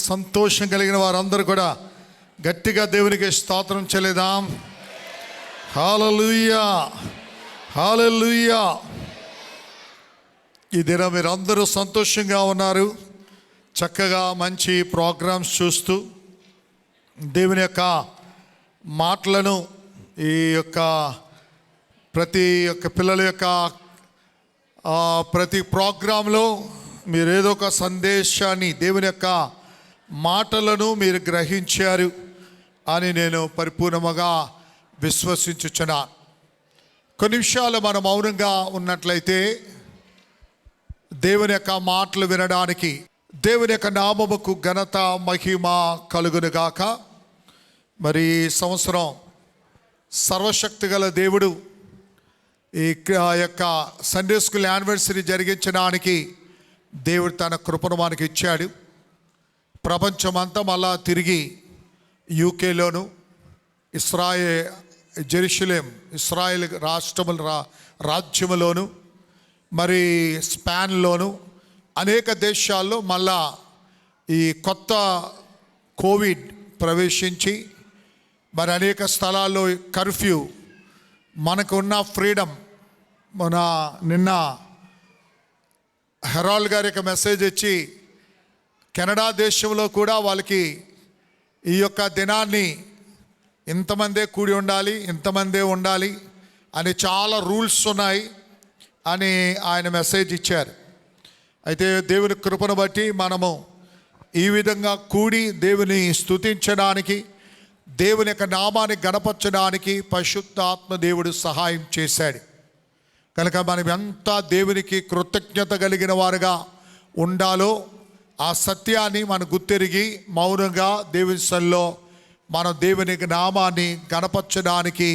సంతోషం కలిగిన వారందరూ కూడా గట్టిగా దేవునికి స్తోత్రం చెల్లిద్దాం. హల్లెలూయా, హల్లెలూయా. ఈ దినం మీరందరూ సంతోషంగా ఉన్నారు. చక్కగా మంచి ప్రోగ్రామ్స్ చూస్తూ దేవుని యొక్క మాటలను ఈ యొక్క ప్రతి ఒక్క పిల్లల యొక్క ప్రతి ప్రోగ్రాంలో మీరు ఏదో ఒక సందేశాన్ని, దేవుని యొక్క మాటలను మీరు గ్రహించారు అని నేను పరిపూర్ణంగా విశ్వసించుచున్నాను. కొన్ని నిమిషాలు మనం మౌనంగా ఉన్నట్లయితే దేవుని యొక్క మాటలు వినడానికి దేవుని యొక్క నామముకు ఘనత మహిమ కలుగునుగాక. మరి ఈ సంవత్సరం సర్వశక్తి గల దేవుడు ఈ యొక్క సండే స్కూల్ యానివర్సరీ జరిగించడానికి దేవుడు తన కృపను మనకి ఇచ్చాడు. ప్రపంచమంతా మళ్ళా తిరిగి యూకేలోను, జెరూసలేం ఇస్రాయేల్ రాజ్యములోను, మరి స్పాన్లోను అనేక దేశాల్లో మళ్ళా ఈ కొత్త కోవిడ్ ప్రవేశించి మరి అనేక స్థలాల్లో కర్ఫ్యూ, మనకున్న ఫ్రీడమ్. నిన్న హెరాల్డ్ గారి యొక్క మెసేజ్ ఇచ్చి కెనడా దేశంలో కూడా వాళ్ళకి ఈ యొక్క దినాన్ని ఇంతమందే కూడి ఉండాలి, ఇంతమందే ఉండాలి అని చాలా రూల్స్ ఉన్నాయి అని ఆయన మెసేజ్ ఇచ్చారు. అయితే దేవుని కృపను బట్టి మనము ఈ విధంగా కూడి దేవుని స్తుతించడానికి, దేవుని యొక్క నామాన్ని గణపరచడానికి పరిశుద్ధాత్మ దేవుడు సహాయం చేశాడు. కనుక మనం ఎంత దేవునికి కృతజ్ఞత కలిగిన వారుగా ఉండాలో ఆ సత్యాన్ని మనం గుర్తెరిగి మౌనంగా దేవుని సన్నిధిలో మనం దేవునికి నామాన్ని గణపరచడానికి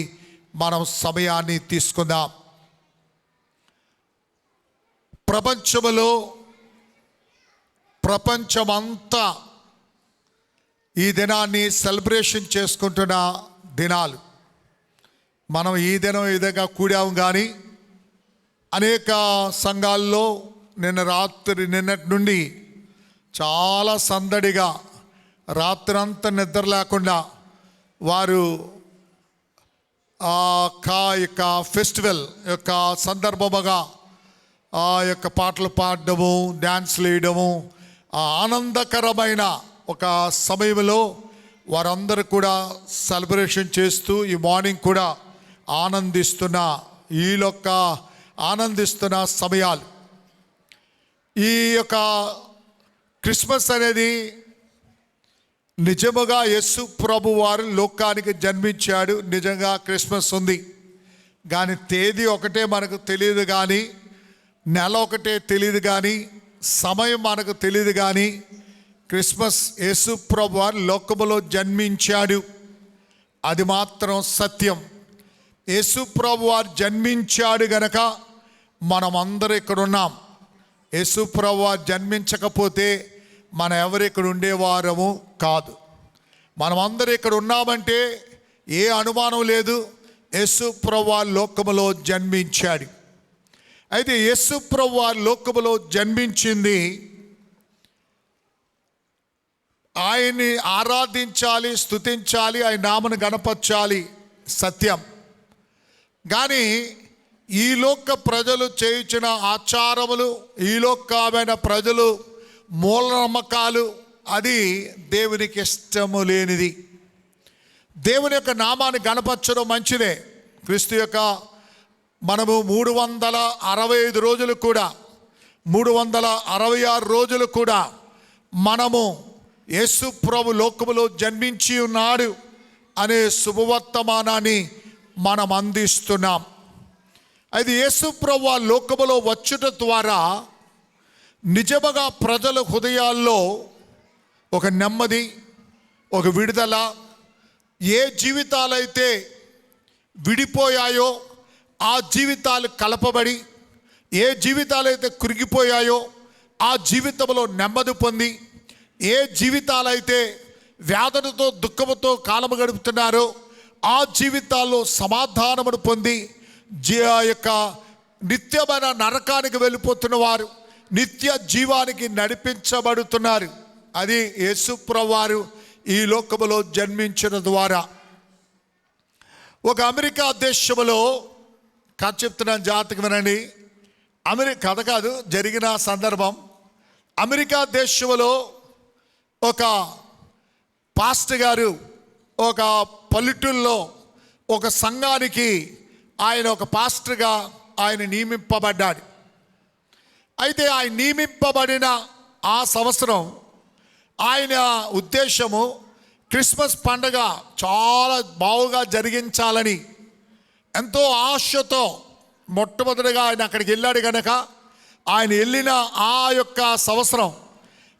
మనం సమయాన్ని తీసుకుందాం. ప్రపంచమంతా ఈ దినాన్ని సెలబ్రేషన్ చేసుకుంటున్న దినాలు. మనం ఈ దినం ఈ విధంగా కూడాము. కానీ అనేక సంఘాల్లో నిన్నటి నుండి చాలా సందడిగా రాత్రంతా నిద్ర లేకుండా వారు యొక్క ఫెస్టివల్ యొక్క సందర్భముగా ఆ యొక్క పాటలు పాడడము, డ్యాన్స్లు వేయడము, ఆనందకరమైన ఒక సమయంలో వారందరూ కూడా సెలబ్రేషన్ చేస్తూ ఈ మార్నింగ్ కూడా ఆనందిస్తున్న సమయాలు. ఈ యొక్క క్రిస్మస్ అనేది నిజముగా యేసు ప్రభు వారు లోకానికి జన్మించాడు. నిజంగా క్రిస్మస్ ఉంది. కానీ తేదీ ఒకటే మనకు తెలియదు, కానీ నెల ఒకటే తెలియదు, కానీ సమయం మనకు తెలియదు. కానీ క్రిస్మస్ యేసు ప్రభు వారు లోకములో జన్మించాడు, అది మాత్రం సత్యం. యేసు ప్రభు వారు జన్మించాడు గనక మనం అందరూ ఇక్కడ ఉన్నాం. యేసు ప్రభు వారు జన్మించకపోతే మనం ఎవరు ఇక్కడ ఉండేవారము కాదు. మనం అందరూ ఇక్కడ ఉన్నామంటే ఏ అనుమానం లేదు, యేసు ప్రభు వారు లోకములో జన్మించాడు. అయితే యేసు ప్రభు వారు లోకములో జన్మించింది ఆయన్ని ఆరాధించాలి, స్తుతించాలి, ఆయన నామను గణపరచాలి, సత్యం. కానీ ఈ లోక ప్రజలు చేయించిన ఆచారములు, ఈ లోకమైన ప్రజలు మూఢనమ్మకాలు, అది దేవునికి ఇష్టము లేనిది. దేవుని యొక్క నామాన్ని గణపరచడం మంచిదే. క్రీస్తు యొక్క మనము 365 రోజులు కూడా 366 రోజులు కూడా మనము యేసు ప్రభు లోకములో జన్మించి ఉన్నాడు అనే శుభవర్తమానాన్ని మనం అందిస్తున్నాం. అది యేసు ప్రభు లోకములో వచ్చుట ద్వారా నిజముగా ప్రజల హృదయాల్లో ఒక నెమ్మది, ఒక విడుదల, ఏ జీవితాలైతే విడిపోయాయో ఆ జీవితాలు కలపబడి, ఏ జీవితాలైతే కురిగిపోయాయో ఆ జీవితంలో నెమ్మది పొంది, ఏ జీవితాలైతే వ్యాధులతో దుఃఖముతో కాలము గడుపుతున్నారో ఆ జీవితాల్లో సమాధానమును పొంది యొక్క నిత్యమైన నరకానికి వెళ్ళిపోతున్న వారు నిత్య జీవానికి నడిపించబడుతున్నారు. అది యేసుప్రభువారు ఈ లోకములో జన్మించిన ద్వారా. ఒక అమెరికా దేశంలో కథ చెప్తున్నాను, జాతకం వినండి. కథ కాదు, జరిగిన సందర్భం. అమెరికా దేశంలో ఒక పాస్టర్ గారు ఒక పల్లెటూరులో ఒక సంఘానికి ఆయన ఒక పాస్టర్గా ఆయన నియమింపబడ్డాడు. అయితే ఆయన నియమింపబడిన ఆ సంవత్సరం ఆయన ఉద్దేశము క్రిస్మస్ పండుగ చాలా బాగుగా జరిగించాలని ఎంతో ఆశతో మొట్టమొదటిగా ఆయన అక్కడికి వెళ్ళాడు కనుక ఆయన వెళ్ళిన ఆ యొక్క సంవత్సరం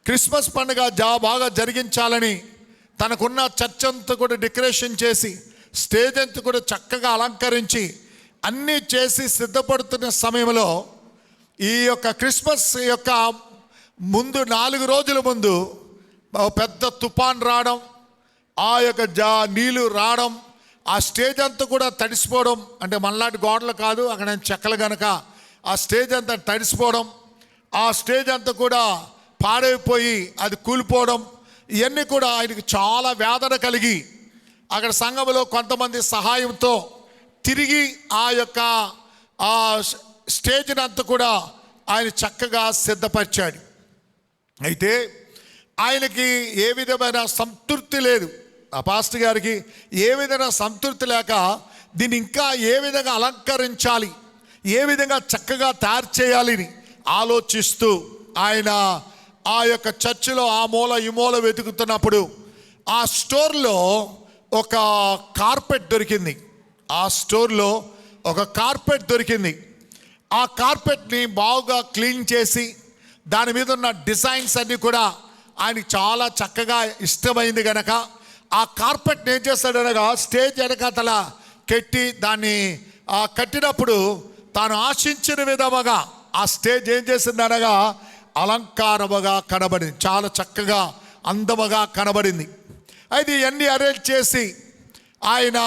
క్రిస్మస్ పండుగ బాగా జరిగించాలని తనకున్న చర్చ్ అంతా కూడా డెకరేషన్ చేసి స్టేజ్ అంతా కూడా చక్కగా అలంకరించి అన్నీ చేసి సిద్ధపడుతున్న సమయంలో ఈ యొక్క క్రిస్మస్ యొక్క ముందు 4 రోజుల ముందు పెద్ద తుఫాన్ రావడం, ఆ యొక్క నీళ్ళు రావడం, ఆ స్టేజ్ అంతా కూడా తడిసిపోవడం. అంటే మనలాంటి గోడలు కాదు, అక్కడ చెక్కలు కనుక ఆ స్టేజ్ అంతా తడిసిపోవడం, ఆ స్టేజ్ అంతా కూడా పాడైపోయి అది కూలిపోవడం, ఇవన్నీ కూడా ఆయనకు చాలా వేదన కలిగి అక్కడ సంఘంలో కొంతమంది సహాయంతో తిరిగి ఆ యొక్క ఆ స్టేజ్ని అంతా కూడా ఆయన చక్కగా సిద్ధపరిచాడు. అయితే ఆయనకి ఏ విధమైన సంతృప్తి లేదు, ఆ పాస్టర్ గారికి ఏ విధమైన సంతృప్తి లేక దీన్ని ఇంకా ఏ విధంగా అలంకరించాలి, ఏ విధంగా చక్కగా తయారు చేయాలని ఆలోచిస్తూ ఆయన ఆ యొక్క చర్చిలో ఆ మూల ఈ మూల వెతుకుతున్నప్పుడు ఆ స్టోర్లో ఒక కార్పెట్ దొరికింది. ఆ స్టోర్లో ఒక కార్పెట్ దొరికింది. ఆ కార్పెట్ని బాగా క్లీన్ చేసి దాని మీద ఉన్న డిజైన్స్ అన్నీ కూడా ఆయనకి చాలా చక్కగా ఇష్టమైంది కనుక ఆ కార్పెట్ని ఏం చేస్తాడనగా స్టేజ్ వెనకాతల కట్టి దాన్ని కట్టినప్పుడు తాను ఆశించిన విధముగా ఆ స్టేజ్ ఏం చేసిందనగా అలంకారముగా కనబడింది, చాలా చక్కగా అందముగా కనబడింది. అయితే ఇవన్నీ అరేంజ్ చేసి ఆయన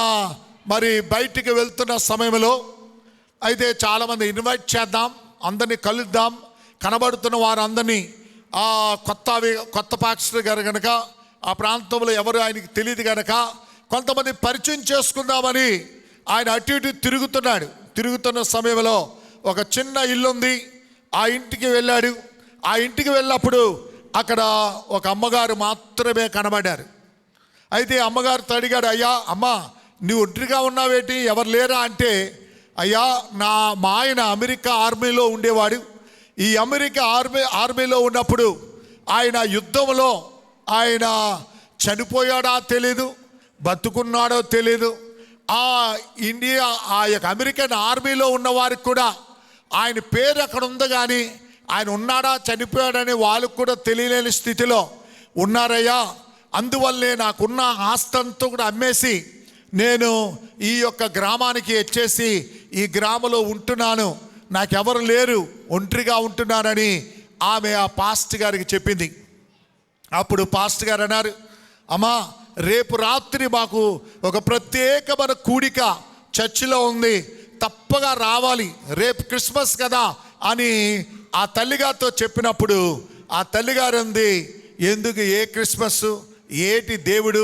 మరి బయటికి వెళ్తున్న సమయంలో అయితే చాలామంది ఇన్వైట్ చేద్దాం, అందరినీ కలుద్దాం, కనబడుతున్న వారందరినీ కొత్త పాస్టర్ గారు కనుక ఆ ప్రాంతంలో ఎవరు ఆయనకి తెలియదు కనుక కొంతమంది పరిచయం చేసుకుందామని ఆయన అటు ఇటు తిరుగుతున్న సమయంలో ఒక చిన్న ఇల్లు ఉంది. ఆ ఇంటికి వెళ్ళాడు. ఆ ఇంటికి వెళ్ళినప్పుడు అక్కడ ఒక అమ్మగారు మాత్రమే కనబడ్డారు. అయితే అమ్మగారితో అడిగాడు, అయ్యా అమ్మ నువ్వు ఒంటరిగా ఉన్నావేంటి, ఎవరు లేరా అంటే, అయ్యా మా ఆయన అమెరికా ఆర్మీలో ఉండేవాడు. ఈ అమెరికా ఆర్మీలో ఉన్నప్పుడు ఆయన యుద్ధంలో ఆయన చనిపోయాడా తెలీదు, బతుకున్నాడో తెలీదు. ఆ యొక్క అమెరికన్ ఆర్మీలో ఉన్న వారికి కూడా ఆయన పేరు అక్కడ ఉంది, కానీ ఆయన ఉన్నాడా చనిపోయాడని వాళ్ళకు కూడా తెలియలేని స్థితిలో ఉన్నారయ్యా. అందువల్లే నాకున్న ఆస్తంతా కూడా అమ్మేసి నేను ఈ యొక్క గ్రామానికి వచ్చేసి ఈ గ్రామంలో ఉంటున్నాను, నాకెవరు లేరు, ఒంటరిగా ఉంటున్నానని ఆమె ఆ పాస్టర్ గారికి చెప్పింది. అప్పుడు పాస్టర్ గారు అన్నారు, అమ్మా రేపు రాత్రి మాకు ఒక ప్రత్యేకమైన కూడిక చర్చిలో ఉంది, తప్పగా రావాలి, రేపు క్రిస్మస్ కదా అని ఆ తల్లిగారితో చెప్పినప్పుడు ఆ తల్లిగారు అంది, ఎందుకు, ఏ క్రిస్మస్, ఏటి దేవుడు,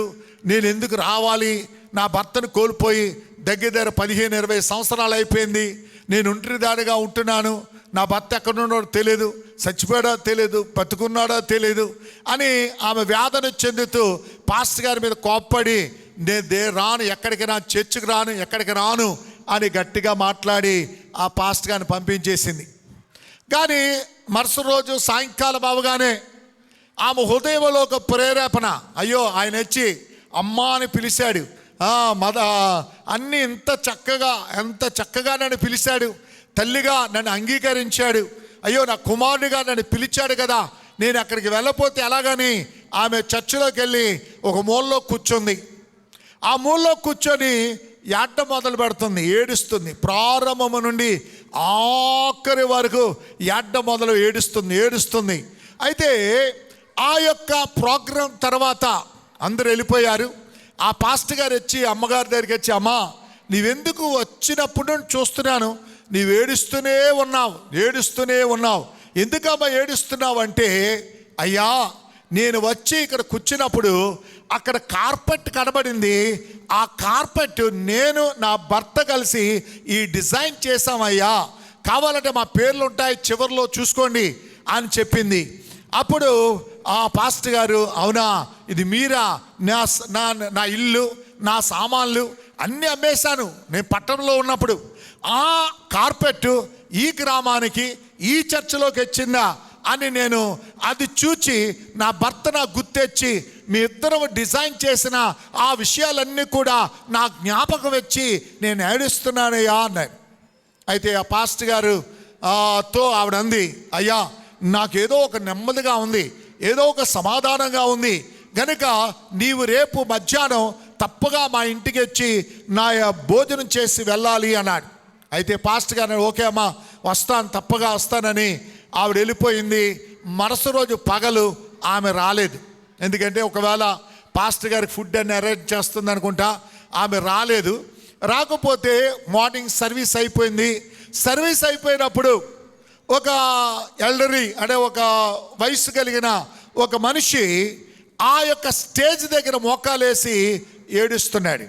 నేను ఎందుకు రావాలి, నా భర్తను కోల్పోయి దగ్గర 15-20 సంవత్సరాలు అయిపోయింది, నేను ఒంటరిదానిగా ఉంటున్నాను, నా భర్త ఎక్కడున్నాడో తెలియదు, చచ్చిపోయాడో తెలియదు, బతుకున్నాడో తెలియదు అని ఆమె వేదన చెందుతూ పాస్టర్ గారి మీద కోప్పడి నేను రాను, ఎక్కడికి రాను, చర్చికి రాను, ఎక్కడికి రాను అని గట్టిగా మాట్లాడి ఆ పాస్టర్ గారిని పంపించేసింది. కానీ మరుసటి రోజు సాయంకాలం అవగానే ఆమె హృదయంలో ఒక ప్రేరేపణ, అయ్యో ఆయన వచ్చి అమ్మ అని పిలిచాడు, అన్నీ ఎంత చక్కగా నన్ను పిలిచాడు, తల్లిగా నన్ను అంగీకరించాడు, అయ్యో నా కుమారుడిగా నన్ను పిలిచాడు కదా, నేను అక్కడికి వెళ్ళపోతే ఎలాగని ఆమె చర్చిలోకి వెళ్ళి ఒక మూలలో కూర్చుంది. ఆ మూలలో కూర్చొని ఏడ్డ మొదలు పెడుతుంది, ఏడుస్తుంది. ప్రారంభము నుండి ఆఖరి వరకు ఏడ్డ మొదలు ఏడుస్తుంది. అయితే ఆ యొక్క ప్రోగ్రాం తర్వాత అందరూ వెళ్ళిపోయారు. ఆ పాస్టర్ గారు వచ్చి అమ్మగారి దగ్గరికి వచ్చి, అమ్మ నీవెందుకు వచ్చినప్పుడు చూస్తున్నాను, నీవు ఏడుస్తూనే ఉన్నావు, ఎందుకమ్మా ఏడుస్తున్నావు అంటే, అయ్యా నేను వచ్చి ఇక్కడ కూర్చున్నప్పుడు అక్కడ కార్పెట్ కనబడింది. ఆ కార్పెట్ నేను నా భర్త కలిసి ఈ డిజైన్ చేసామయ్యా, కావాలంటే మా పేర్లు ఉంటాయి చివరిలో చూసుకోండి అని చెప్పింది. అప్పుడు ఆ పాస్టర్ గారు, అవునా ఇది మీరా? నా ఇల్లు, నా సామాన్లు అన్నీ అమ్మేశాను నేను పట్టణంలో ఉన్నప్పుడు. ఆ కార్పెట్ ఈ గ్రామానికి ఈ చర్చిలోకి వచ్చిందా అని నేను అది చూచి నా భర్త నాకు గుర్తెచ్చి మీ ఇద్దరం డిజైన్ చేసిన ఆ విషయాలన్నీ కూడా నా జ్ఞాపకం వచ్చి నేను ఏడుస్తున్నానయ్యా అన్నాడు. అయితే ఆ పాస్టర్ గారు తో ఆవిడ అంది, అయ్యా నాకేదో ఒక నెమ్మదిగా ఉంది, ఏదో ఒక సమాధానంగా ఉంది గనుక నీవు రేపు మధ్యాహ్నం తప్పగా మా ఇంటికి వచ్చి నా భోజనం చేసి వెళ్ళాలి అన్నాడు. అయితే పాస్టర్ గారు, ఓకే అమ్మా వస్తాను, తప్పగా వస్తానని ఆవిడ వెళ్ళిపోయింది. మరుసటి రోజు పగలు ఆమె రాలేదు. ఎందుకంటే ఒకవేళ పాస్టర్ గారికి ఫుడ్ అని అరేంజ్ చేస్తుంది అనుకుంటా. ఆమె రాలేదు. రాకపోతే మార్నింగ్ సర్వీస్ అయిపోయింది. సర్వీస్ అయిపోయినప్పుడు ఒక ఎల్డరీ అంటే ఒక వయసు కలిగిన ఒక మనిషి ఆ యొక్క స్టేజ్ దగ్గర మోకాలేసి ఏడుస్తున్నాడు.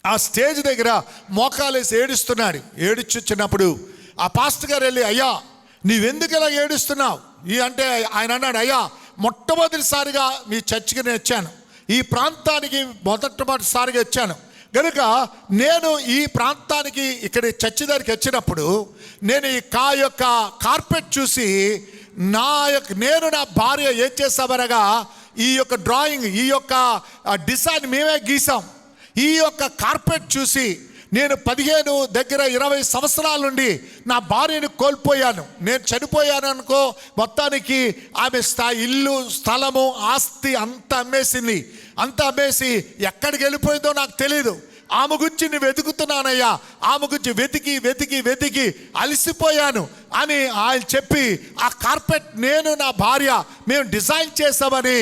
ఆ స్టేజ్ దగ్గర మోకాలేసి ఏడుస్తున్నాడు. ఏడుచుచ్చినప్పుడు ఆ పాస్టర్ గారు వెళ్ళి, అయ్యా నీవెందుకు ఇలా ఏడుస్తున్నావు అంటే ఆయన అన్నాడు, అయ్యా మొట్టమొదటిసారిగా మీ చర్చికి నేను వచ్చాను, ఈ ప్రాంతానికి మొట్టమొదటిసారిగా వచ్చాను కనుక నేను ఈ ప్రాంతానికి ఇక్కడ చర్చి దగ్గరికి వచ్చినప్పుడు నేను ఈ యొక్క కార్పెట్ చూసి నేను నా భార్య ఏం చేస్తామనగా ఈ యొక్క డ్రాయింగ్, ఈ యొక్క డిజైన్ మేమే గీసాం. ఈ యొక్క కార్పెట్ చూసి నేను 15 దగ్గర 20 సంవత్సరాల నుండి నా భార్యను కోల్పోయాను. నేను చనిపోయాను అనుకో, మొత్తానికి ఆమె ఇల్లు, స్థలము, ఆస్తి అంతా అమ్మేసింది. అంతా అమ్మేసి ఎక్కడికి వెళ్ళిపోయిందో నాకు తెలీదు. ఆమె గురించి నేను వెతుకుతున్నానయ్యా, ఆమె గురించి వెతికి వెతికి వెతికి అలసిపోయాను అని ఆయన చెప్పి ఆ కార్పెట్ నేను నా భార్య మేము డిజైన్ చేసామని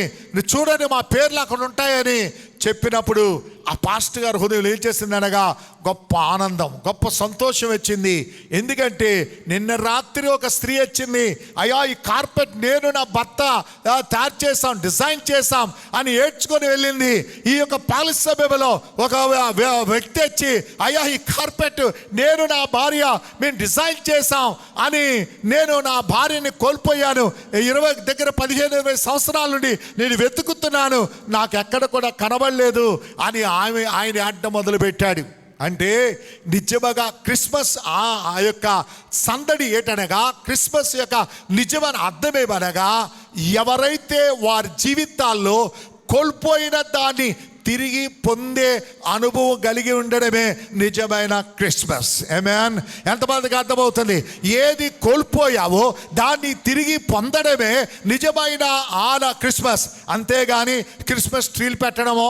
చూడండి మా పేర్లు అక్కడ ఉంటాయని చెప్పినప్పుడు ఆ పాస్టర్ గారు హృదయం ఏం చేసిందనగా గొప్ప ఆనందం, గొప్ప సంతోషం వచ్చింది. ఎందుకంటే నిన్న రాత్రి ఒక స్త్రీ వచ్చింది, అయ్యా ఈ కార్పెట్ నేను నా భర్త తయారు చేసాం, డిజైన్ చేసాం అని ఏడ్చుకొని వెళ్ళింది. ఈ యొక్క పాలిస్ సభలో ఒక వ్యక్తి వచ్చి, అయ్యా ఈ కార్పెట్ నేను నా భార్య మేము డిజైన్ చేసాం అని నేను నా భార్యని కోల్పోయాను, 15-20 సంవత్సరాల నుండి నేను వెతుకుతున్నాను, నాకు ఎక్కడ కూడా కనబడలేదు అని ఆయన ఆడటం మొదలుపెట్టాడు. అంటే నిజముగా క్రిస్మస్ ఆ యొక్క సందడి ఏంటనగా, క్రిస్మస్ యొక్క నిజమైన అర్థమేమనగా, ఎవరైతే వారి జీవితాల్లో కోల్పోయిన దాన్ని తిరిగి పొందే అనుభవం కలిగి ఉండడమే నిజమైన క్రిస్మస్. ఆమేన్. ఎంతమందికి అర్థమవుతుంది? ఏది కోల్పోయావో దాన్ని తిరిగి పొందడమే నిజమైన క్రిస్మస్. అంతేగాని క్రిస్మస్ ట్రీలు పెట్టడమో,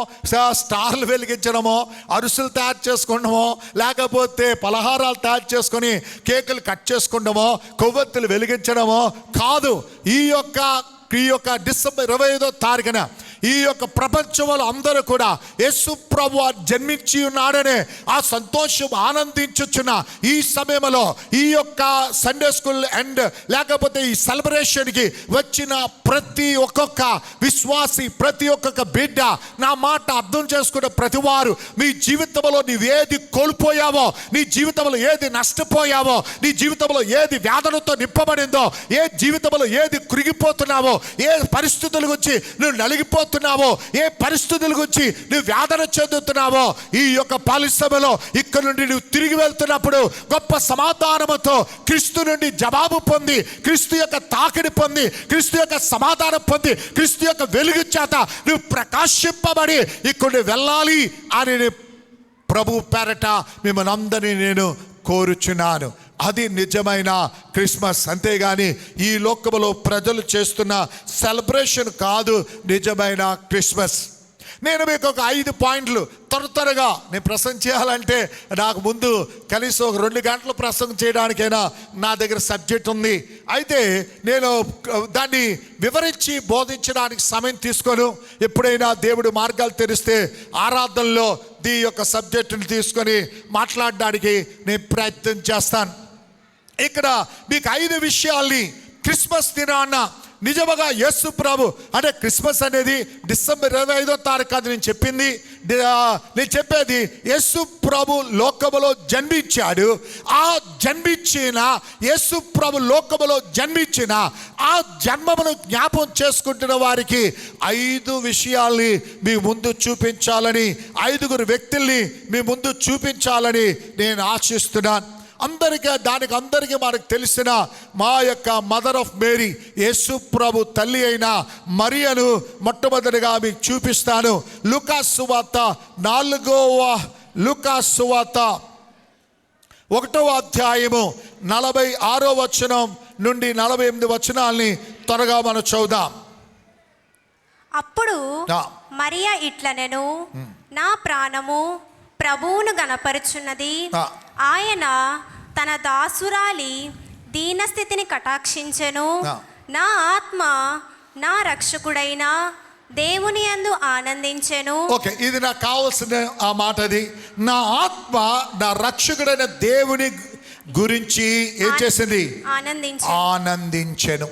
స్టార్లు వెలిగించడమో, అరుసులు తయారు చేసుకోవడమో, లేకపోతే పలహారాలు తయారు చేసుకొని కేకులు కట్ చేసుకోవడమో, కొవ్వొత్తులు వెలిగించడమో కాదు. ఈ యొక్క డిసెంబర్ 25వ తారీఖున ఈ యొక్క ప్రపంచంలో అందరూ కూడా యేసు ప్రభువు జన్మించి ఉన్నాడనే ఆ సంతోషం ఆనందించుచున్న ఈ సమయంలో ఈ యొక్క సండే స్కూల్ అండ్ లేకపోతే ఈ సెలబ్రేషన్కి వచ్చిన ప్రతి ఒక్కొక్క విశ్వాసి, ప్రతి ఒక్కొక్క బిడ్డ, నా మాట అర్థం చేసుకున్న ప్రతి వారు, మీ జీవితంలో నీవేది కోల్పోయావో, నీ జీవితంలో ఏది నష్టపోయావో, నీ జీవితంలో ఏది వేదనతో నింపబడిందో, ఏ జీవితంలో ఏది కృగిపోతున్నావో, ఏ పరిస్థితుల గురించి నువ్వు నలిగిపోతున్నావో, ఏ పరిస్థితుల గురించి నువ్వు వేదన చెందుతున్నావో, ఈ యొక్క పాలిసభలో ఇక్కడ నుండి నువ్వు తిరిగి వెళ్తున్నప్పుడు గొప్ప సమాధానముతో క్రీస్తు నుండి జవాబు పొంది, క్రీస్తు యొక్క తాకిడి పొంది, క్రీస్తు యొక్క సమాధానం పొంది, క్రీస్తు యొక్క వెలుగు చేత నువ్వు ప్రకాశింపబడి ఇక్కడ వెళ్ళాలి అని ప్రభు పేరట మిమ్మల్ని అందరినీ నేను కోరుచున్నాను. అది నిజమైన క్రిస్మస్. అంతేగాని ఈ లోకములో ప్రజలు చేస్తున్న సెలబ్రేషన్ కాదు నిజమైన క్రిస్మస్. నేను మీకు ఒక 5 పాయింట్లు త్వరగా నేను ప్రసంగం చేయాలంటే నాకు ముందు కనీసం ఒక 2 గంటలు ప్రసంగం చేయడానికైనా నా దగ్గర సబ్జెక్ట్ ఉంది. అయితే నేను దాన్ని వివరించి బోధించడానికి సమయం తీసుకోను. ఎప్పుడైనా దేవుడు మార్గాలు తెరిస్తే ఆరాధనలో ఈ యొక్క సబ్జెక్టుని తీసుకొని మాట్లాడడానికి నేను ప్రయత్నం చేస్తాను. ఇక్కడ మీకు 5 విషయాల్ని క్రిస్మస్ దినాన నిజముగా యేసు ప్రభు అంటే క్రిస్మస్ అనేది డిసెంబర్ 25వ తారీఖు కాదు నేను చెప్పింది. నేను చెప్పేది యేసు ప్రభు లోకములో జన్మించాడు. ఆ జన్మించిన యేసు ప్రభు లోకములో జన్మించిన ఆ జన్మమును జ్ఞాపం చేసుకుంటున్న వారికి 5 విషయాల్ని మీ ముందు చూపించాలని, 5 వ్యక్తుల్ని మీ ముందు చూపించాలని నేను ఆశిస్తున్నాను. అందరికీ మనకు తెలిసిన మా యొక్క మదర్ ఆఫ్ మేరీ యేసు ప్రభు తల్లి అయిన మరియను మొట్టమొదటిగా మీకు చూపిస్తాను. లూకాసు సువార్త 1వ అధ్యాయము 46వ వచనం నుండి 48 వచనాల్ని త్వరగా మనం చదువుదాం. అప్పుడు మరియా ఇట్లనెను, నా ప్రాణము ప్రభువును గణపరుచున్నది. ఆయన తన దాసురాలి దీనస్థితిని కటాక్షించెను. నా ఆత్మ నా రక్షకుడైన దేవుని యందు ఆనందించెను. ఓకే, ఇది నాకు కావాల్సిన ఆ మాట. అది నా ఆత్మ నా రక్షకుడైన దేవుని గురించి ఏం చేసింది? ఆనందించెను.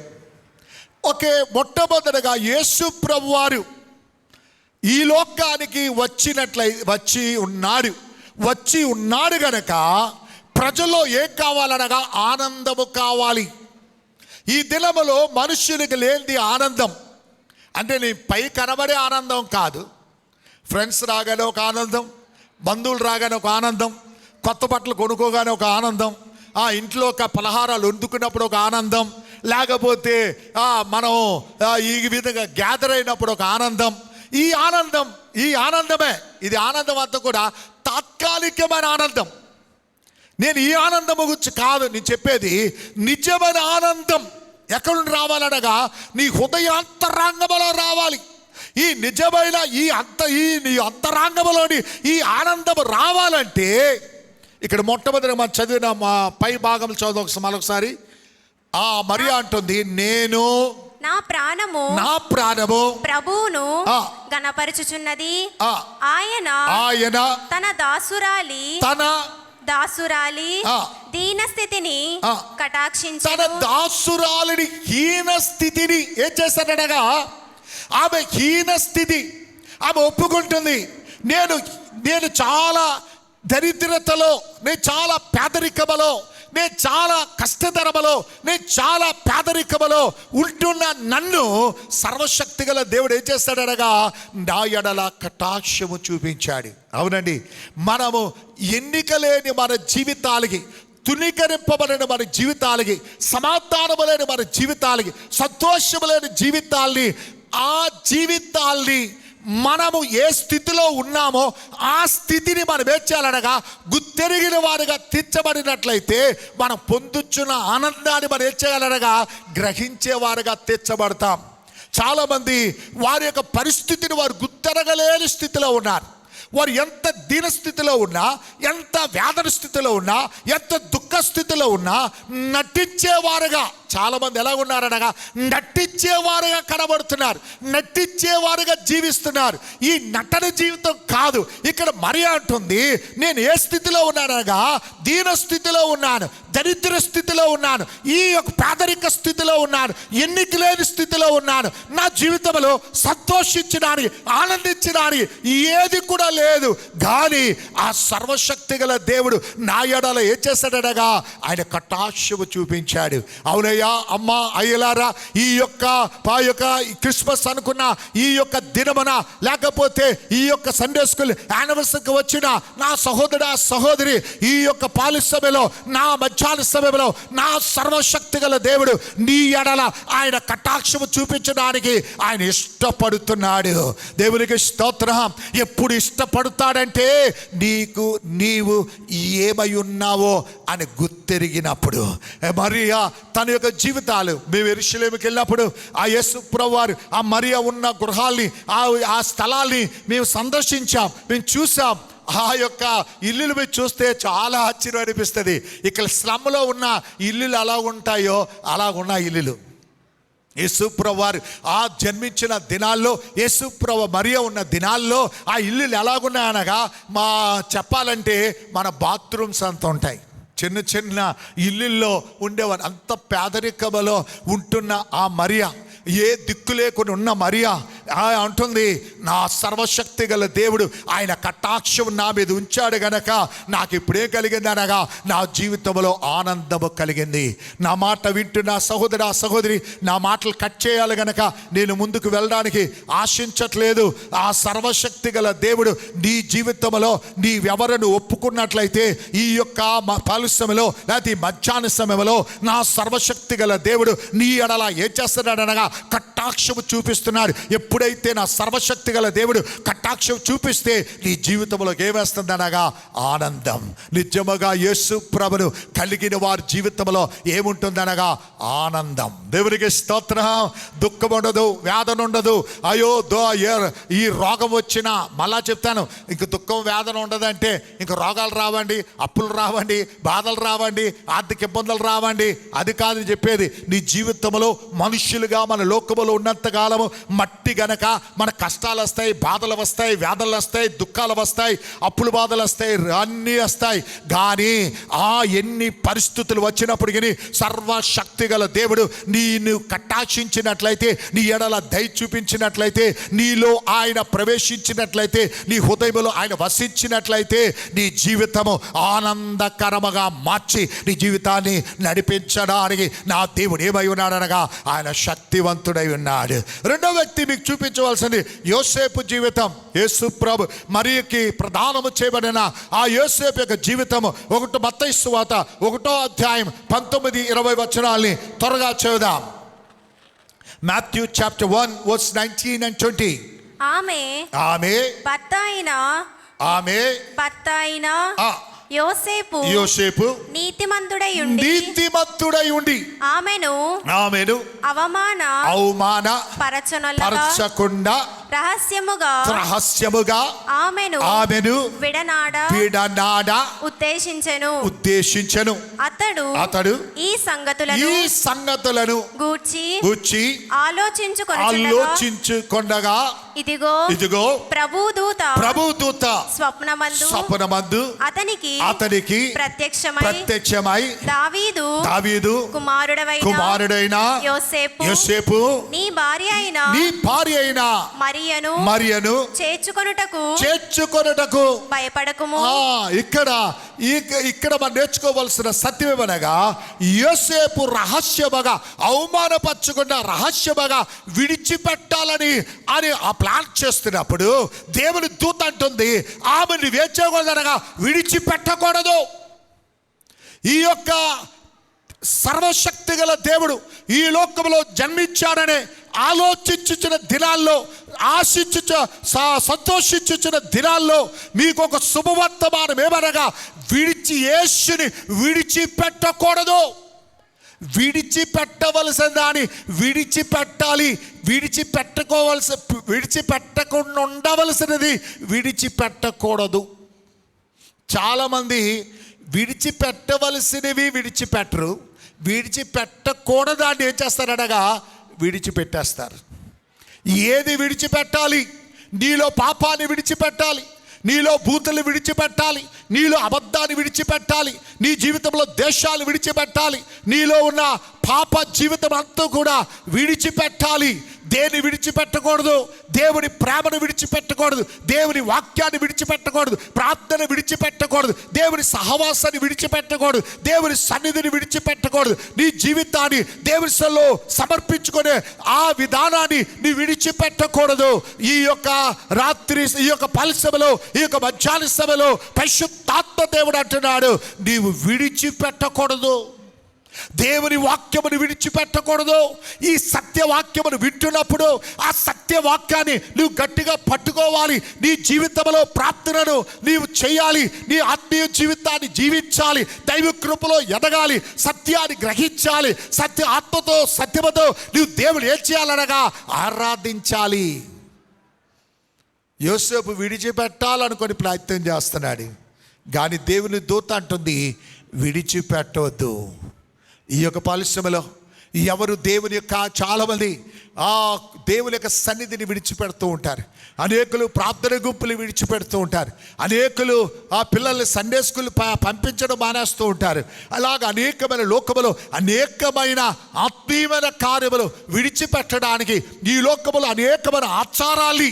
ఓకే, మొట్టమొదటిగా యేసు ప్రభువారు ఈ లోకానికి వచ్చి ఉన్నాడు గనక ప్రజల్లో ఏం కావాలనగా ఆనందము కావాలి. ఈ దినములో మనుష్యునికి లేనిది ఆనందం. అంటే నీ పై కనబడే ఆనందం కాదు. ఫ్రెండ్స్ రాగానే ఒక ఆనందం, బంధువులు రాగానే ఒక ఆనందం, కొత్త బట్టలు కొనుక్కోగానే ఒక ఆనందం, ఇంట్లో ఒక పలహారాలు వండుకున్నప్పుడు ఒక ఆనందం, లేకపోతే మనం ఈ విధంగా గ్యాదర్ అయినప్పుడు ఒక ఆనందం. ఈ ఆనందమే ఇది. ఆనందం అంతా కూడా తాత్కాలికమైన ఆనందం. నేను ఈ ఆనందం గురించి కాదు నేను చెప్పేది. నిజమైన ఆనందం ఎక్కడి రావాలనగా నీ హృదయాంతరాంగంలో రావాలి. ఈ నిజమైన నీ అంతరాంగంలోని ఈ ఆనందం రావాలంటే ఇక్కడ మొట్టమొదటి మనం చదివిన మా పై భాగం చదువు మరొకసారి. మరియా అంటుంది, నేను నా ప్రాణము ప్రభువును గణపరచుచున్నది. ఆయన తన దాసురాలి దీనస్థితిని కటాక్షించెను. తన దాసురాలిని హీన స్థితిని ఏం చేశాడనగా, ఆమె హీన స్థితి ఆమె ఒప్పుకుంటుంది. నేను చాలా దరిద్రతలో, నేను చాలా పేదరికములో, నేను చాలా కష్టతరములో, నేను చాలా పేదరికములో ఉంటున్న నన్ను సర్వశక్తి గల దేవుడు ఏం చేస్తాడనగా నా ఎడల కటాక్షము చూపించాడు. అవునండి, మనము ఎన్నిక లేని మన జీవితాలకి, తునీకరింపబడిన మన జీవితాలకి, సమాధానము లేని మన జీవితాలకి, సంతోషము లేని జీవితాల్ని, ఆ జీవితాల్ని మనము ఏ స్థితిలో ఉన్నామో ఆ స్థితిని మనం ఏం చేయాలనగా గుర్తెరిగిన వారుగా తీర్చబడినట్లయితే మనం పొందుచున్న ఆనందాన్ని మనం ఏం చేయాలనగా గ్రహించేవారుగా తీర్చబడతాం. చాలామంది వారి యొక్క పరిస్థితిని వారు గుర్తెరగలేని స్థితిలో ఉన్నారు. వారు ఎంత దీన స్థితిలో ఉన్నా, ఎంత వేదన స్థితిలో ఉన్నా, ఎంత దుఃఖ స్థితిలో ఉన్నా నటించేవారుగా చాలామంది ఎలా ఉన్నారనగా నటించేవారుగా కనబడుతున్నారు, నటించేవారుగా జీవిస్తున్నారు. ఈ నటన జీవితం కాదు. ఇక్కడ మరియా అంటుంది, నేను ఏ స్థితిలో ఉన్నానగా దీన స్థితిలో ఉన్నాను, దరిద్ర స్థితిలో ఉన్నాను, ఈ యొక్క పేదరిక స్థితిలో ఉన్నాను, ఎన్నిక లేని స్థితిలో ఉన్నాను. నా జీవితంలో సంతోషించడానికి, ఆనందించడానికి ఏది కూడా లేదు. కానీ ఆ సర్వశక్తి గల దేవుడు నా ఎడల ఏం చేశాడనగా ఆయన కటాక్షము చూపించాడు. అవునయ్యా, అమ్మ, అయ్యలారా, ఈ యొక్క క్రిస్మస్ అనుకున్న ఈ యొక్క దినమున, లేకపోతే ఈ యొక్క సండే స్కూల్ యానివర్సరీకి వచ్చిన నా సహోదరుడా సహోదరి, ఈ యొక్క పాలు సమయంలో, నా మధ్యాహ్న సమయంలో నా సర్వశక్తి గల దేవుడు నీ ఎడల ఆయన కటాక్షము చూపించడానికి ఆయన ఇష్టపడుతున్నాడు. దేవునికి స్తోత్రం. ఎప్పుడు ఇష్టపడతాడంటే నీవు ఏమై ఉన్నావో అని గుర్తెరిగినప్పుడు. మరియా తన యొక్క జీవితాలు, మేము యెరూషలేముకి వెళ్ళినప్పుడు ఆ యేసు ప్రభువారు ఆ మరియా ఉన్న గృహాల్ని, ఆ స్థలాల్ని మేము సందర్శించాం, మేము చూసాం. ఆ యొక్క ఇల్లులు మీరు చూస్తే చాలా ఆశ్చర్యం అనిపిస్తుంది. ఇక్కడ స్లమ్లో ఉన్న ఇల్లులు ఎలా ఉంటాయో అలాగున్న ఇల్లులు. యేసుప్రభు వారు ఆ జన్మించిన దినాల్లో, యేసుప్రభు మరియా ఉన్న దినాల్లో ఆ ఇల్లులు ఎలాగున్నాయనగా చెప్పాలంటే మన బాత్రూమ్స్ అంత ఉంటాయి. చిన్న చిన్న ఇల్లుల్లో ఉండేవారు. అంత పేదరికములో ఉంటున్న ఆ మరియా, ఏ దిక్కు లేకుండా ఉన్న మరియా అంటుంది, నా సర్వశక్తి గల దేవుడు ఆయన కటాక్షం నా మీద ఉంచాడు గనక నాకు ఇప్పుడే కలిగింది అనగా నా జీవితంలో ఆనందము కలిగింది. నా మాట వింటున్న సహోదరా సహోదరి, నా మాటలు కట్ చేయాలి గనక నేను ముందుకు వెళ్ళడానికి ఆశించట్లేదు. ఆ సర్వశక్తి గల దేవుడు నీ జీవితంలో నీవెవరను ఒప్పుకున్నట్లయితే ఈ యొక్క పలు సమయంలో లేకపోతే ఈ మధ్యాహ్న సమయంలో నా సర్వశక్తి గల దేవుడు నీ ఎడల ఏం చేస్తున్నాడు అనగా కటాక్షము చూపిస్తున్నాడు. ఎప్పుడైతే నా సర్వశక్తి గల దేవుడు కటాక్షం చూపిస్తే నీ జీవితంలో ఏమేస్తుంది అనగా ఆనందం. నిజముగా యేసు ప్రభును కలిగిన వారి జీవితంలో ఏముంటుందనగా ఆనందం. దేవునికి స్తోత్రం. దుఃఖం ఉండదు, వేదన ఉండదు. అయ్యో ఈ రోగం వచ్చినా, మళ్ళా చెప్తాను, ఇంక దుఃఖం వేదన ఉండదంటే ఇంక రోగాలు రావండి, అప్పులు రావండి, బాధలు రావండి, ఆర్థిక ఇబ్బందులు రావండి, అది కాదని చెప్పేది. నీ జీవితంలో మనుష్యులుగా మన లోకములో ఉన్నంత కాలము మట్టి గనక మన కష్టాలు వస్తాయి, బాధలు వస్తాయి, వేదనలు వస్తాయి, దుఃఖాలు వస్తాయి, అప్పులు బాధలు వస్తాయి, అన్నీ వస్తాయి. కానీ ఎన్ని పరిస్థితులు వచ్చినప్పటికీ సర్వశక్తి గల దేవుడు నీను కటాక్షించినట్లయితే, నీ ఎడల దయ చూపించినట్లయితే, నీలో ఆయన ప్రవేశించినట్లయితే, నీ హృదయంలో ఆయన వసించినట్లయితే నీ జీవితము ఆనందకరముగా మార్చి నీ జీవితాన్ని నడిపించడానికి నా దేవుడు ఏమై ఉన్నాడనగా ఆయన శక్తివంతుడై ఉన్నాడు. రెండో వ్యక్తి మీకు చూపించవలసింది యోసేపు జీవితం. యేసు ప్రభు మరియకి ప్రదానము చేయబడిన ఆ యోసేపు యొక్క జీవితము. మత్తయి సువార్త 1వ అధ్యాయం 19-20 వచనాల్ని త్వరగా చదువుదాం. Matthew chapter 1 verse 19 and 20. ఆమె భర్త అయిన యోసేపు నీతిమంతుడై ఉండి ఆమెను అవమాన పరచకుండా రహస్యముగా ఆమెను విడనాడ ఉద్దేశించెను. అతడు ఈ సంగతులను గూర్చి ఆలోచించుకొండగా ఇదిగో ప్రభుదూత స్వప్నమందు అతనికి ప్రత్యక్షమై దావీదు కుమారుడైన యోసేపు నీ భార్య అయిన మరియను చేర్చుకొనుటకు భయపడకుము. ఇక్కడ మనం నేర్చుకోవలసిన సత్యమేమనగా, యోసేపు రహస్యముగా అవమానపరచకుండా రహస్యముగా విడిచిపెట్టాలని ఆ ప్లాన్ చేస్తున్నప్పుడు దేవుని దూత అంటుంది, ఆమెను వేచేయకూడదనగా విడిచిపెట్టకూడదు. ఈ యొక్క సర్వశక్తి గల దేవుడు ఈ లోకంలో జన్మించాడనే ఆలోచించిన దినాల్లో, సంతోషించిన దినాల్లో మీకు ఒక శుభవర్తమానం ఏమనగా, యేసుని విడిచిపెట్టకూడదు. విడిచిపెట్టవలసిన దాన్ని విడిచిపెట్టాలి. విడిచిపెట్టకుండా ఉండవలసినది విడిచిపెట్టకూడదు. చాలామంది విడిచిపెట్టవలసినవి విడిచిపెట్టరు, విడిచిపెట్టకూడదాన్ని ఏం చేస్తారనగా విడిచిపెట్టేస్తారు. ఏది విడిచిపెట్టాలి? నీలో పాపాన్ని విడిచిపెట్టాలి, నీలో భూతులు విడిచిపెట్టాలి, నీలో అబద్ధాన్ని విడిచిపెట్టాలి, నీ జీవితంలో దేశాలు విడిచిపెట్టాలి, నీలో ఉన్న పాప జీవితం అంతా కూడా విడిచిపెట్టాలి. దేన్ని విడిచిపెట్టకూడదు? దేవుని ప్రేమను విడిచిపెట్టకూడదు, దేవుని వాక్యాన్ని విడిచిపెట్టకూడదు, ప్రార్థన విడిచిపెట్టకూడదు, దేవుని సహవాసాన్ని విడిచిపెట్టకూడదు, దేవుని సన్నిధిని విడిచిపెట్టకూడదు. నీ జీవితాన్ని దేవుని సన్నిధిలో సమర్పించుకునే ఆ విధానాన్ని నీ విడిచిపెట్టకూడదు. ఈ యొక్క రాత్రి, ఈ యొక్క పల్సమలో, ఈ యొక్క మధ్యాహ్న సమయంలో పరిశుద్ధాత్మ దేవుడు అంటున్నాడు, నీవు విడిచిపెట్టకూడదు. దేవుని వాక్యమును విడిచిపెట్టకూడదు. ఈ సత్యవాక్యమును వింటున్నప్పుడు ఆ సత్యవాక్యాన్ని నువ్వు గట్టిగా పట్టుకోవాలి. నీ జీవితంలో ప్రార్థనను నీవు చేయాలి, నీ ఆత్మీయ జీవితాన్ని జీవించాలి, దైవ కృపలో ఎదగాలి, సత్యాన్ని గ్రహించాలి, సత్య ఆత్మతో సత్యముతో నువ్వు దేవుడు ఏం చేయాలనగా ఆరాధించాలి. యోసేపు విడిచిపెట్టాలనుకొని ప్రయత్నం చేస్తున్నాడు, కానీ దేవుని దూత అంటుంది విడిచిపెట్టవద్దు. ఈ యొక్క పరిశ్రమలో ఎవరు దేవుని యొక్క చాలామంది ఆ దేవుని యొక్క సన్నిధిని విడిచిపెడుతూ ఉంటారు. అనేకులు ప్రార్థన గుంపులు విడిచిపెడుతూ ఉంటారు. అనేకులు ఆ పిల్లల్ని సండే స్కూల్ పంపించడం మానేస్తూ ఉంటారు. అలాగ అనేకమైన లోకములు అనేకమైన ఆత్మీయమైన కార్యములు విడిచిపెట్టడానికి ఈ లోకములు అనేకమైన ఆచారాలు,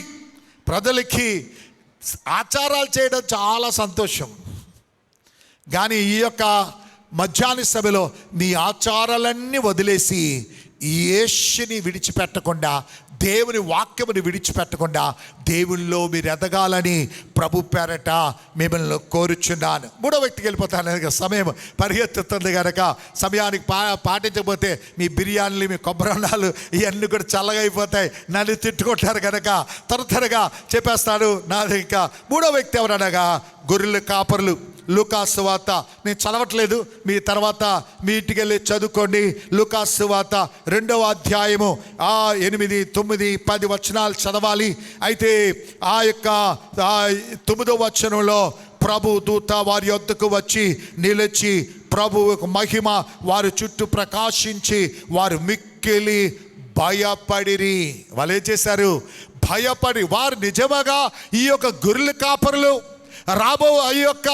ప్రజలకి ఆచారాలు చేయడం చాలా సంతోషం. కానీ ఈ యొక్క మధ్యాహ్న సభలో నీ ఆచారాలన్నీ వదిలేసి యేసుని విడిచిపెట్టకుండా, దేవుని వాక్యముని విడిచిపెట్టకుండా దేవుల్లో మీరు ఎదగాలని ప్రభు పేరట మిమ్మల్ని కోరుచున్నాను. మూడో వ్యక్తికి వెళ్ళిపోతాను. సమయం పరిగెత్తుతుంది కనుక సమయానికి పాటించకపోతే మీ బిర్యానీలు, మీ కొబ్బరన్నాలు ఇవన్నీ కూడా చల్లగా అయిపోతాయి. నన్ను తిట్టుకుంటారు కనుక త్వరగా చెప్పేస్తాను. నాది ఇంకా మూడో వ్యక్తి ఎవరనగా గొర్రెల కాపరులు. లూకాసు వార్త నేను చదవట్లేదు, మీ తర్వాత మీ ఇంటికి వెళ్ళి చదువుకోండి. లూకాసు వార్త 2వ అధ్యాయము 8, 9, 10 వచనాలు చదవాలి. అయితే ఆ యొక్క 9వ వచనంలో ప్రభు దూత వారి యొద్దకు వచ్చి నిలిచి ప్రభు మహిమ వారి చుట్టూ ప్రకాశించి వారు మిక్కిలి భయపడిరి. వాళ్ళు ఏం చేశారు? భయపడి వారు నిజముగా ఈ యొక్క గొర్రెల కాపరులు రాబో ఈ యొక్క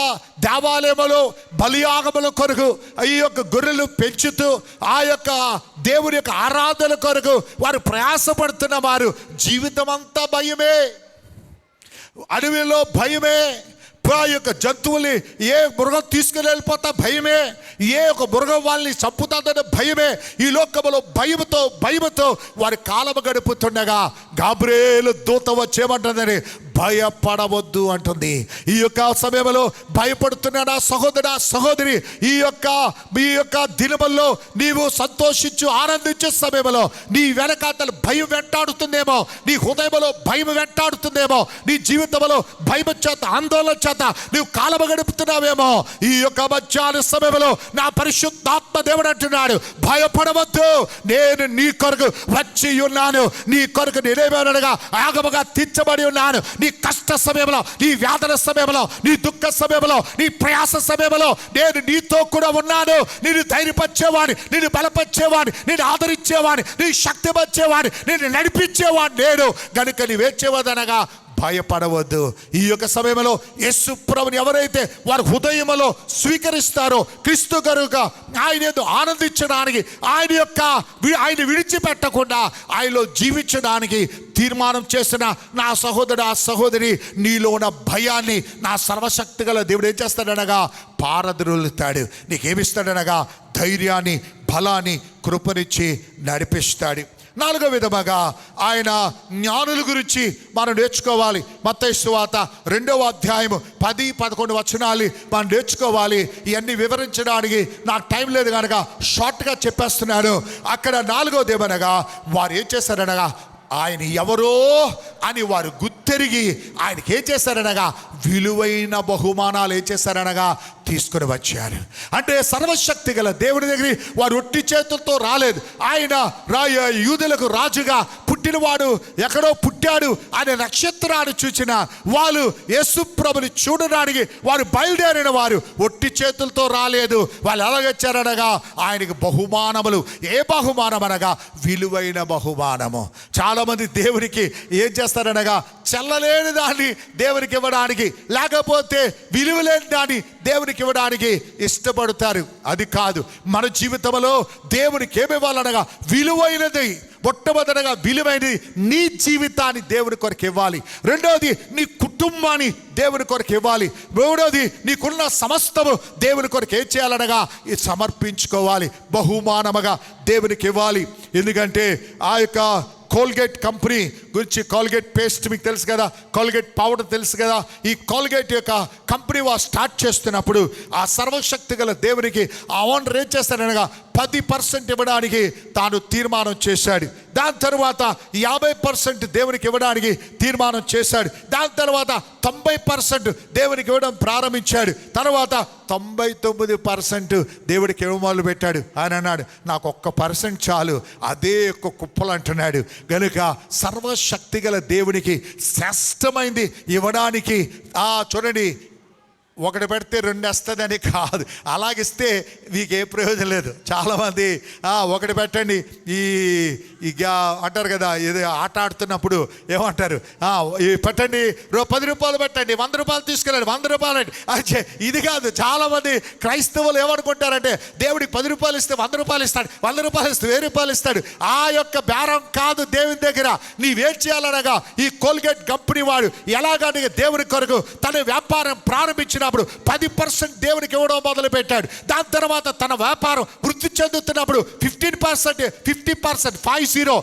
దేవాలయములో బలియాగముల కొరకు ఈ యొక్క గొర్రెలు పెంచుతూ ఆ యొక్క దేవుని యొక్క ఆరాధన కొరకు వారు ప్రయాసపడుతున్న వారు జీవితం అంతా భయమే, అడవిలో భయమే, ఆ యొక్క జంతువుల్ని ఏ మృగం తీసుకుని వెళ్ళిపోతా భయమే, ఏ ఒక మృగం వాళ్ళని చంపుతుందనే భయమే. ఈ లోకములో భయముతో వారి కాలము గడుపుతుండగా గాబ్రియేలు దూత వచ్చేమంటుందని భయపడవద్దు అంటుంది. ఈ యొక్క సమయంలో భయపడుతున్న నా సహోదరా సహోదరి, ఈ యొక్క దినముల్లో నీవు సంతోషించు ఆనందించే సమయంలో నీ వెనకాతలు భయం వెంటాడుతుందేమో, నీ హృదయంలో భయం వెంటాడుతుందేమో, నీ జీవితంలో భయం చేత ఆందోళన చేత నీవు కాలము గడుపుతున్నావేమో. ఈ యొక్క మధ్యాహ్న సమయంలో నా పరిశుద్ధాత్మ దేవుడు అంటున్నాడు, భయపడవద్దు, నేను నీ కొరకు వచ్చి ఉన్నాను. నీ కొరకు నేనేమనగా ఆగముగా తీర్చబడి ఉన్నాను. నీ కష్ట సమయంలో, నీ వేదన సమయంలో, నీ దుఃఖ సమయంలో, నీ ప్రయాస సమయంలో నేను నీతో కూడా ఉన్నాను. నేను ధైర్యపరిచేవాడిని, నేను బలపరిచేవాడిని, నేను ఆదరించేవాడిని, నీ శక్తి వచ్చేవాడిని, నేను నడిపించేవాడిని నేను. కనుక నీవేచేవదనగా భయపడవద్దు. ఈ యొక్క సమయంలో యేసు ప్రభుని ఎవరైతే వారి హృదయంలో స్వీకరిస్తారో క్రీస్తు గరుగా ఆయన ఆనందించడానికి, ఆయన విడిచిపెట్టకుండా ఆయనలో జీవించడానికి తీర్మానం చేసిన నా సహోదరు ఆ సహోదరి, నీలో ఉన్న భయాన్ని నా సర్వశక్తి గల దేవుడు ఏం చేస్తాడనగా పారద్రోలుతాడు. నీకేమిస్తాడనగా ధైర్యాన్ని, బలాన్ని, కృపనిచ్చి నడిపిస్తాడు. 4వ విధముగా ఆయన జ్ఞానుల గురించి మనం నేర్చుకోవాలి. మత్తయి సువార్త 2వ అధ్యాయము 10, 11 వచనాలు మనం నేర్చుకోవాలి. ఇవన్నీ వివరించడానికి నాకు టైం లేదు కనుక షార్ట్గా చెప్పేస్తున్నాను. అక్కడ 4వది ఏమనగా వారు ఏం చేశారనగా ఆయన ఎవరో అని వారు గుర్తెరిగి ఆయనకి ఏం చేశారనగా విలువైన బహుమానాలు ఏం చేశారనగా తీసుకుని వచ్చారు. అంటే సర్వశక్తి గల దేవుడి దగ్గర వారు ఒట్టి చేతులతో రాలేదు. ఆయన యూదులకు రాజుగా పుట్టినవాడు, ఎక్కడో పుట్టాడు అనే నక్షత్రాన్ని చూచిన వాళ్ళు యేసు ప్రభుని చూడడానికి వారు బయలుదేరిన వారు ఒట్టి చేతులతో రాలేదు. వాళ్ళు ఎలాగొచ్చారనగా ఆయనకి బహుమానములు. ఏ బహుమానం అనగా విలువైన బహుమానము. చాలామంది దేవునికి ఏం చేస్తారనగా చెల్లలేని దాన్ని దేవునికి ఇవ్వడానికి, లేకపోతే విలువలేని దాన్ని దేవునికి ఇవ్వడానికి ఇష్టపడతారు. అది కాదు. మన జీవితంలో దేవునికి ఏమి ఇవ్వాలనగా విలువైనది. మొట్టమొదటిగా విలువైనది నీ జీవితాన్ని దేవుని కొరకు ఇవ్వాలి. రెండవది నీ కుటుంబాన్ని దేవుని కొరకు ఇవ్వాలి. మూడవది నీకున్న సమస్తము దేవుని కొరకు ఏం చేయాలనగా సమర్పించుకోవాలి, బహుమానముగా దేవునికి ఇవ్వాలి. ఎందుకంటే ఆ యొక్క కోల్గేట్ కంపెనీ గురించి, కోల్గేట్ పేస్ట్ మీకు తెలుసు కదా, కోల్గేట్ పౌడర్ తెలుసు కదా. ఈ కోల్గేట్ యొక్క కంపెనీ వారు స్టార్ట్ చేస్తున్నప్పుడు ఆ సర్వశక్తి గల దేవునికి ఆ ఓనర్ ఏం చేస్తాడనగా 10% ఇవ్వడానికి తాను తీర్మానం చేశాడు. దాని తర్వాత 50% దేవునికి ఇవ్వడానికి తీర్మానం చేశాడు. దాని తర్వాత 90% దేవునికి ఇవ్వడం ప్రారంభించాడు. తర్వాత 99% దేవుడికి ఇవ్వ మొదలు పెట్టాడు. ఆయన అన్నాడు, నాకు 1% చాలు, అదే ఒక కుప్పలు అంటున్నాడు. కనుక సర్వశక్తి గల దేవునికి శ్రేష్టమైంది ఇవ్వడానికి చూడండి, ఒకటి పెడితే 2 వస్తుందని కాదు. అలాగిస్తే మీకు ఏ ప్రయోజనం లేదు. చాలామంది ఒకటి పెట్టండి ఇక అంటారు కదా, ఏదో ఆట ఆడుతున్నప్పుడు ఏమంటారు, పెట్టండి 10 రూపాయలు పెట్టండి, 100 రూపాయలు తీసుకెళ్ళండి, 100 రూపాయలు అండి. అచ్చే ఇది కాదు. చాలామంది క్రైస్తవులు ఏమనుకుంటారంటే దేవుడికి 10 రూపాయలు ఇస్తే 100 రూపాయలు ఇస్తాడు, 100 రూపాయలు ఇస్తే 1000 రూపాయలు ఇస్తాడు. ఆ యొక్క బేరం కాదు దేవుని దగ్గర. నీవేం చేయాలనగా, ఈ కోల్గేట్ కంపెనీ వాడు ఎలాగని దేవుని కొరకు తన వ్యాపారం ప్రారంభించినప్పుడు 10% దేవునికి ఇవ్వడం మొదలు పెట్టాడు. దాని తర్వాత తన వ్యాపారం వృద్ధి చెందుతున్నప్పుడు 15%, 50%, 50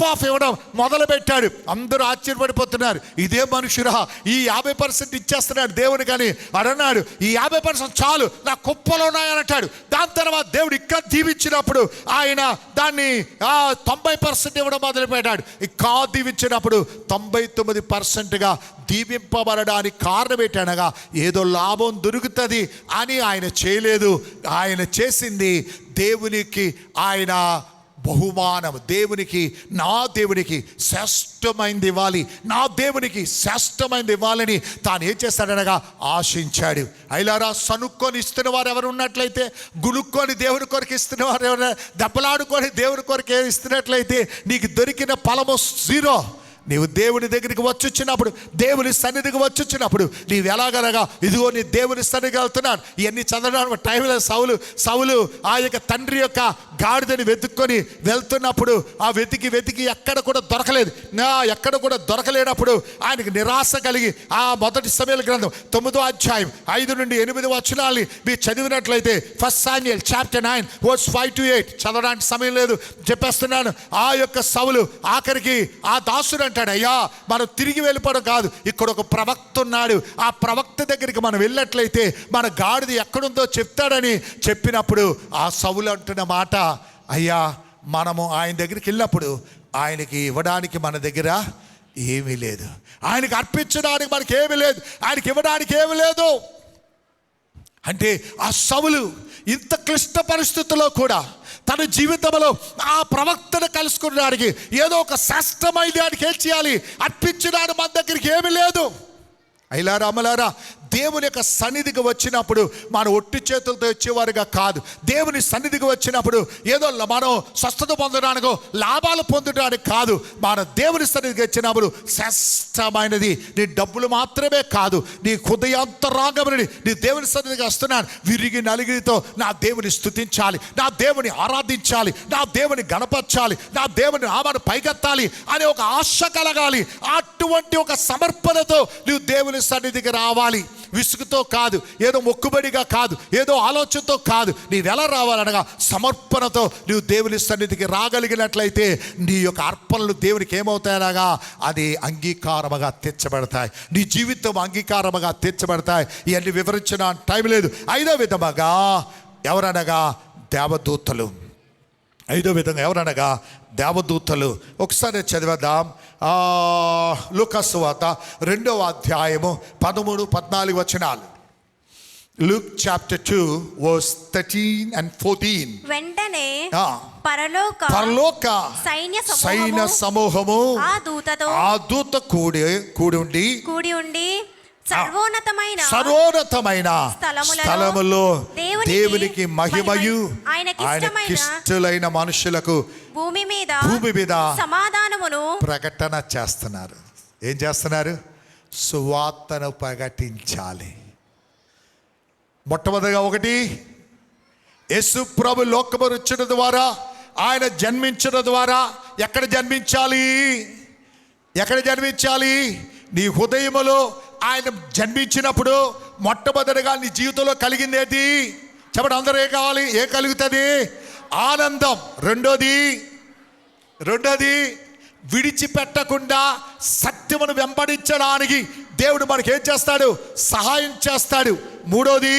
హాఫ్ ఇవ్వడం మొదలు పెట్టాడు. అందరూ ఆశ్చర్యపడిపోతున్నారు. ఇదే మనుషురా ఈ 50% ఇచ్చేస్తున్నాడు దేవుని, కానీ అడన్నాడు ఈ 50% చాలు నా కుప్పలు ఉన్నాయనంటాడు. దాని తర్వాత దేవుడు ఇక్కడ దీవించినప్పుడు ఆయన దాన్ని 90% ఇవ్వడం మొదలు పెట్టాడు. ఇంకా దీవించినప్పుడు 99%గా దీవింపబడడానికి కారణం ఏంటనగా, ఏదో లాభం దొరుకుతుంది అని ఆయన చేయలేదు. ఆయన చేసింది దేవునికి ఆయన బహుమానం, దేవునికి నా దేవునికి శ్రేష్టమైనది ఇవ్వాలి, నా దేవునికి శ్రేష్టమైనది ఇవ్వాలని తాను ఏం చేస్తాడనగా ఆశించాడు. అయిలారా, సనుక్కొని ఇస్తున్న వారు ఎవరు ఉన్నట్లయితే, గునుక్కొని దేవుని కొరకు ఇస్తున్న వారు ఎవరైనా, దెబ్బలాడుకొని దేవుని కొరకు ఇస్తున్నట్లయితే నీకు దొరికిన ఫలము 0. నీవు దేవుని దగ్గరికి వచ్చినప్పుడు, దేవుని సన్నిధికి వచ్చినప్పుడు నీవు ఎలాగనగా, ఇదిగో నీ దేవుని సన్నిధికి వెళ్తున్నాను. ఇవన్నీ చదవడానికి టైంలో సౌలు ఆ యొక్క తండ్రి యొక్క గాడిదని వెతుక్కొని వెళ్తున్నప్పుడు ఆ వెతికి ఎక్కడ కూడా దొరకలేదు. ఎక్కడ కూడా దొరకలేనప్పుడు ఆయనకు నిరాశ కలిగి ఆ మొదటి సమూయేలు గ్రంథం 9వ అధ్యాయం 5 నుండి 8 వచనాల్ని మీరు చదివినట్లయితే, 1 Samuel chapter 9 verse 5 to 8 చదవడానికి సమయం లేదు, చెప్పేస్తున్నాను. ఆ యొక్క సౌలు ఆఖరికి ఆ దాసుడు అంటాడు, అయ్యా మనం తిరిగి వెళ్ళిపోవడం కాదు, ఇక్కడ ఒక ప్రవక్త ఉన్నాడు, ఆ ప్రవక్త దగ్గరికి మనం వెళ్ళినట్లయితే మన గాడిద ఎక్కడుందో చెప్తాడని చెప్పినప్పుడు ఆ సౌలు అంటున్న మాట, అయ్యా మనము ఆయన దగ్గరికి వెళ్ళినప్పుడు ఆయనకి ఇవ్వడానికి మన దగ్గర ఏమీ లేదు, ఆయనకి అర్పించడానికి మనకి ఏమీ లేదు, ఆయనకి ఇవ్వడానికి ఏమీ లేదు అంటే, ఆ సౌలు ఇంత క్లిష్ట పరిస్థితుల్లో కూడా తన జీవితంలో ఆ ప్రవక్తను కలుసుకున్నానికి ఏదో ఒక శ్రేష్టమైనది ఆయనకి ఏం చేయాలి, అర్పించడానికి మన దగ్గరికి ఏమీ లేదు. అయిలారా అమలారా, దేవుని యొక్క సన్నిధికి వచ్చినప్పుడు మనం ఒట్టి చేతులతో వచ్చేవారుగా కాదు. దేవుని సన్నిధికి వచ్చినప్పుడు ఏదో మనం స్వస్థత పొందడానికో లాభాలు పొందడానికి కాదు. మన దేవుని సన్నిధికి వచ్చినప్పుడు శ్రేష్టమైనది నీ డబ్బులు మాత్రమే కాదు, నీ హృదయాంతరాంగముని నీ దేవుని సన్నిధికి వస్తున్నాను, విరిగి నలిగితో నా దేవుని స్తుతించాలి, నా దేవుని ఆరాధించాలి, నా దేవుని గణపరచాలి, నా దేవుని నామాన్ని పైకెత్తాలి అనే ఒక ఆశ కలగాలి. అటువంటి ఒక సమర్పణతో నువ్వు దేవుని సన్నిధికి రావాలి. విసుగుతో కాదు, ఏదో మొక్కుబడిగా కాదు, ఏదో ఆలోచనతో కాదు. నీవు ఎలా రావాలనగా సమర్పణతో నువ్వు దేవుని సన్నిధికి రాగలిగినట్లయితే నీ యొక్క అర్పణలు దేవునికి ఏమవుతాయనగా అది అంగీకారముగా తీర్చబడతాయి, నీ జీవితం అంగీకారముగా తీర్చబడతాయి. ఇవన్నీ వివరించిన టైం లేదు. 5వ విధముగా ఎవరనగా దేవదూతలు. 5వ విధంగా ఎవరనగా దేవదూతలు. ఒకసారి చదివేద్దాం. లూకా సువార్త 2వ అధ్యాయము 13, 14 వచనాలు. Luke chapter 2 verse 13 and 14. వెంటనే పరలోక సైన్య సమూహము ఆ దూత కూడి ఉండి సర్వోన్నతమైన స్థలములో దేవునికి మహిమయు ఆయనకిష్టులైన మనుషులకు భూమి మీద సమాధానమును ప్రకటన చేస్తున్నారు. ఏం చేస్తున్నారు? సువార్తను ప్రకటించాలి. మొట్టమొదటిగా ఒకటి, యేసు ప్రభు లోకము వచ్చిన ద్వారా, ఆయన జన్మించడం ద్వారా ఎక్కడ జన్మించాలి? నీ హృదయములో ఆయన జన్మించినప్పుడు మొట్టమొదటిగా నీ జీవితంలో కలిగింది ఏంటి చెప్పండి అందరూ? ఏం కలుగుతుంది? ఆనందం. రెండోది విడిచిపెట్టకుండా సత్యమును వెంబడించడానికి దేవుడు మనకి ఏం చేస్తాడు? సహాయం చేస్తాడు. మూడోది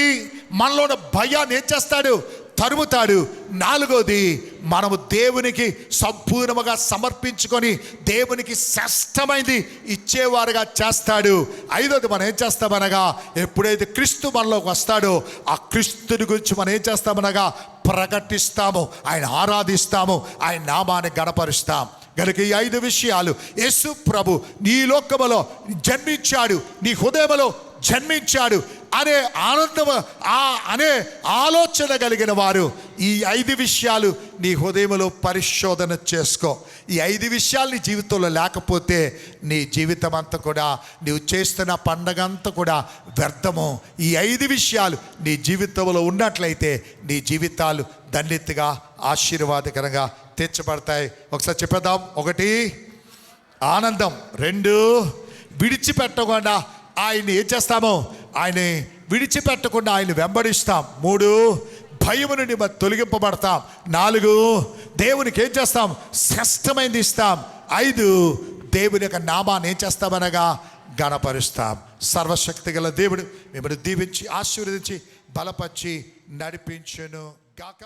మనలో ఉన్న భయాన్ని ఏం చేస్తాడు? తరుముతాడు. నాలుగోది మనము దేవునికి సంపూర్ణముగా సమర్పించుకొని దేవునికి శ్రేష్టమైనది ఇచ్చేవారుగా చేస్తాడు. ఐదోది మనం ఏం చేస్తామనగా ఎప్పుడైతే క్రీస్తు మనలోకి వస్తాడో ఆ క్రీస్తుని గురించి మనం ఏం చేస్తామనగా ప్రకటిస్తాము, ఆయన ఆరాధిస్తాము, ఆయన నామాన్ని గణపరుస్తాం. కనుక ఈ 5 విషయాలు యేసు ప్రభు నీ లోకములో జన్మించాడు, నీ హృదయములో జన్మించాడు. అనే ఆనందం అనే ఆలోచన కలిగిన వారు ఈ 5 విషయాలు నీ హృదయంలో పరిశోధన చేసుకో. ఈ 5 విషయాలు నీ జీవితంలో లేకపోతే నీ జీవితం అంతా కూడా, నీవు చేస్తున్న పండగ అంతా కూడా వ్యర్థము. ఈ 5 విషయాలు నీ జీవితంలో ఉన్నట్లయితే నీ జీవితాలు ధన్యతగా ఆశీర్వాదకరంగా తీర్చబడతాయి. ఒకసారి చెప్పేద్దాం. 1 ఆనందం, 2 విడిచిపెట్టకుండా ఆయన్ని ఏం చేస్తాము, ఆయన విడిచిపెట్టకుండా ఆయన వెంబడిస్తాం. 3 భయము నుండి తొలగింపబడతాం. 4 దేవునికి ఏం చేస్తాం, శ్రేష్టమైనది ఇస్తాం. 5 దేవుని యొక్క నామాన్ని ఏం చేస్తామనగా గణపరుస్తాం. సర్వశక్తి గల దేవుడు మిమ్మల్ని దీవించి ఆశీర్వదించి బలపరిచి నడిపించును గాక.